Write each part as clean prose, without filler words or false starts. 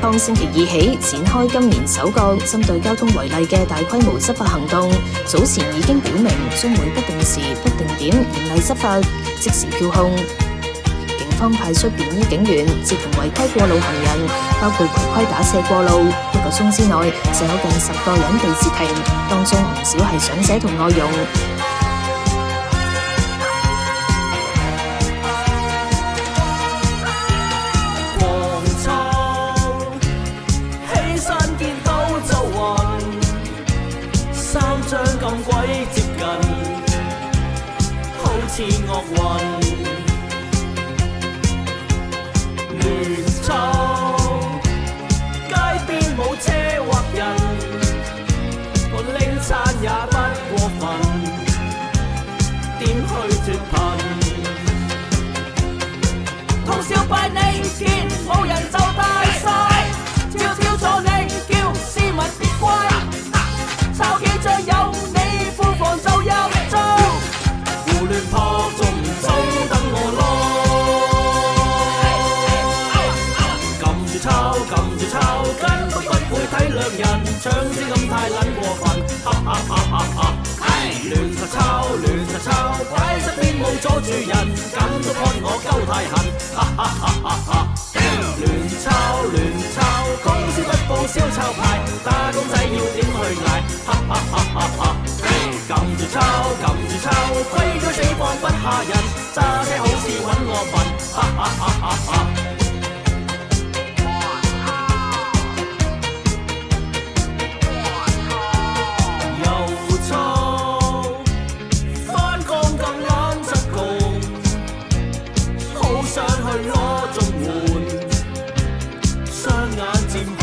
當星期二起展開今年首個針對交通違例嘅大規模執法行動，早前已經表明將會不定時、不定點嚴厲執法，即時票控。警方派出便衣警員截停違規過路行人，包括違規打斜過路，1個鐘之內就有近10個人被截停，當中唔少係長者同外傭。咁鬼接近，好似惡運亂湊，街邊冇車或人，我拎餐也不過分，點去脫貧？通宵拜你見冇人就大晒，跳跳錯你叫市民別怪，抄幾張有就入租，胡亂破仲唔早等我攞？撳住抄，撳住抄，根本不會體諒人，搶先咁太撚過分，哈哈哈哈哈！亂實抄，亂實抄，擺側邊冇阻住人，咁都看我鳩太痕，哈哈哈哈哈！亂抄，亂抄，公司不報銷抄牌，打工仔要點去捱，哈哈哈哈哈！撳住抄，撳住抄，規矩死放不下人，揸車好似揾我笨，哈哈哈哈哈！又臭，返工咁撚失控，好想去攞綜援，雙眼漸紅，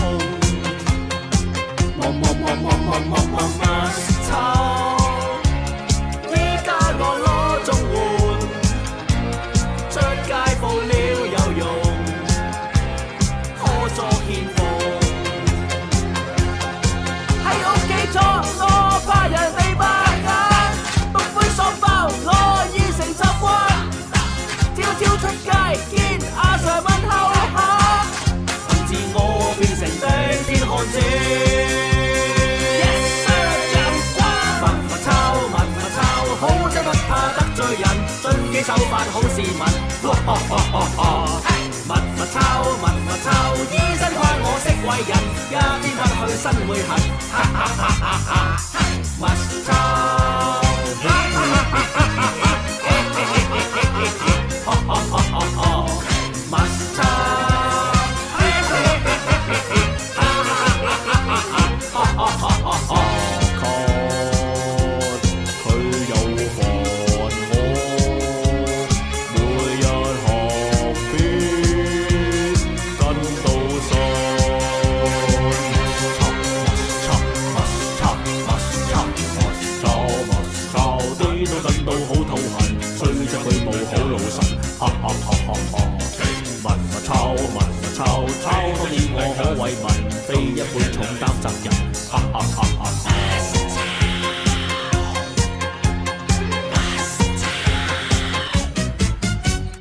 抄。手法好市民，密密抄，密密抄，醫生誇我識為人，一啲不去身會痕，哈哈哈哈哈！密抄，密抄。抄，抄，抄，當然我可為民，非一般重擔。